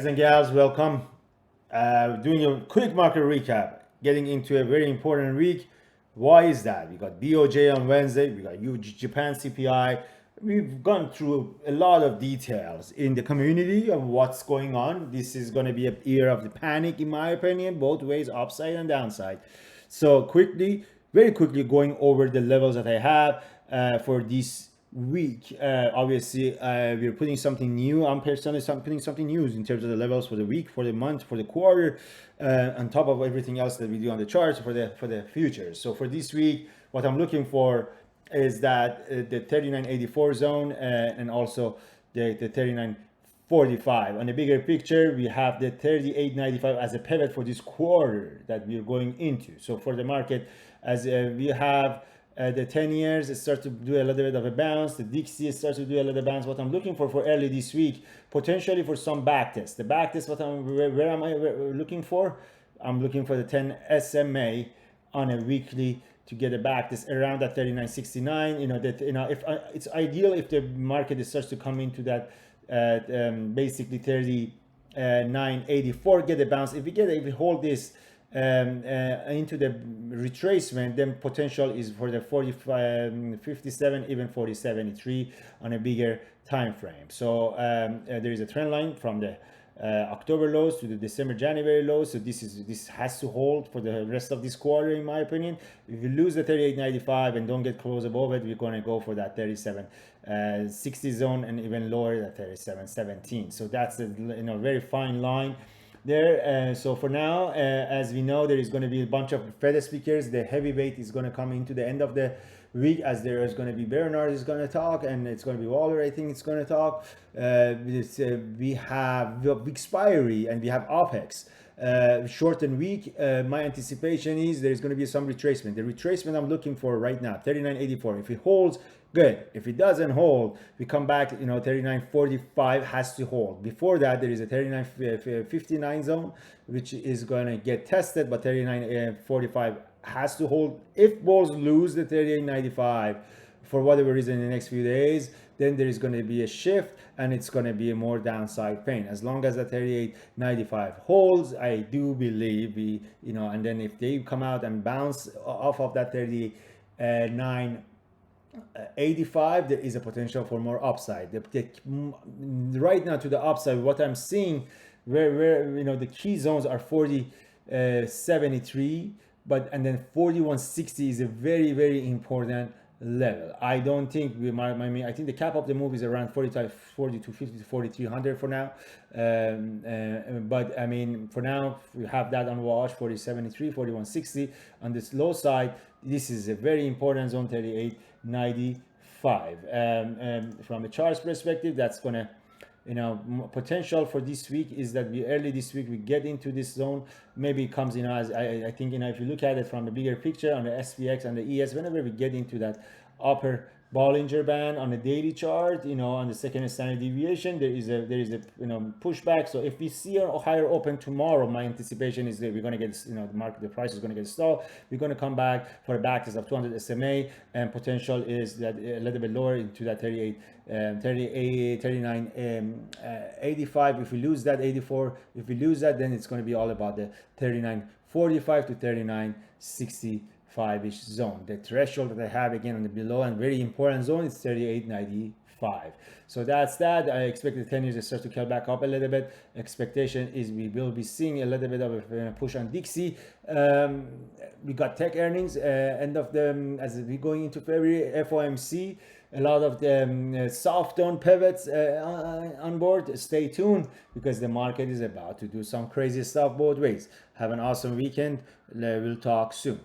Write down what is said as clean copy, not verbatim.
Guys and gals, welcome. Doing a quick market recap, getting into a very important week. Why is that? We got BOJ on Wednesday, we got Japan CPI. We've gone through a lot of details in the community of what's going on. This is going to be a year of the panic, in my opinion, both ways, upside and downside. So very quickly going over the levels that I have for this week. Obviously, we're putting something new. I'm personally putting something new in terms of the levels for the week, for the month, for the quarter, on top of everything else that we do on the charts for the future. So for this week, what I'm looking for is that the 39.84 zone and also the 39.45. On the bigger picture, we have the 38.95 as a pivot for this quarter that we're going into. So for the market, as we have the 10 years, it starts to do a little bit of a bounce. The Dixie starts to do a little bounce. What I'm looking for early this week, potentially for some backtest. The backtest, where am I looking for? I'm looking for the 10 SMA on a weekly to get a backtest around that 39.69. If it's ideal if the market starts to come into that basically 39.84, get a bounce. If we hold this into the retracement, then potential is for the 57, even 40.73 on a bigger time frame. So there is a trend line from the October lows to the January lows. So this has to hold for the rest of this quarter, in my opinion. If you lose the 38.95 and don't get close above it, we're going to go for that 37.60 zone and even lower that 37.17. So that's a very fine line there. So for now, as we know, there is going to be a bunch of Fed speakers. The heavyweight is going to come into the end of the week, as there is going to be Bernard is going to talk, and it's going to be Waller, I think it's going to talk. We have expiry and we have OPEX. Short and weak. My anticipation is there is going to be some retracement. The retracement I'm looking for right now, 39.84. If it holds, good. If it doesn't hold, we come back, 39.45 has to hold. Before that, there is a 39.59 zone, which is going to get tested, but 39.45 has to hold. If bulls lose the 38.95 for whatever reason in the next few days, then there is going to be a shift and it's going to be a more downside pain. As long as the 38.95 holds, I do believe and then if they come out and bounce off of that 39.85, there is a potential for more upside. Right now to the upside, what I'm seeing where the key zones are 40.73, and then 41.60 is a very, very important level. I don't think I think the cap of the move is around 4250 to 4300 for now. But I mean, for now, we have that on watch, 40.73, 41.60. On this low side, this is a very important zone, 38.95. From a charts perspective, that's gonna potential for this week is that early this week we get into this zone. Maybe it comes as I think if you look at it from the bigger picture on the SPX and the ES, whenever we get into that upper Bollinger Band on the daily chart, on the second standard deviation, there is a pushback. So if we see a higher open tomorrow, my anticipation is that we're going to get the price is going to get stalled. We're going to come back for a backtest of 200 SMA, and potential is that a little bit lower into that 39.85. If we lose that 84, if we lose that, then it's going to be all about the 39.45 to 39.65-ish zone. The threshold that I have again on the below and very important zone is 38.95. So that's that. I expect the 10 years to start to curl back up a little bit. Expectation is we will be seeing a little bit of a push on Dixie. We got tech earnings end of the as we going into February. FOMC, a lot of the soft tone pivots on board. Stay tuned because the market is about to do some crazy stuff both ways. Have an awesome weekend. We'll talk soon.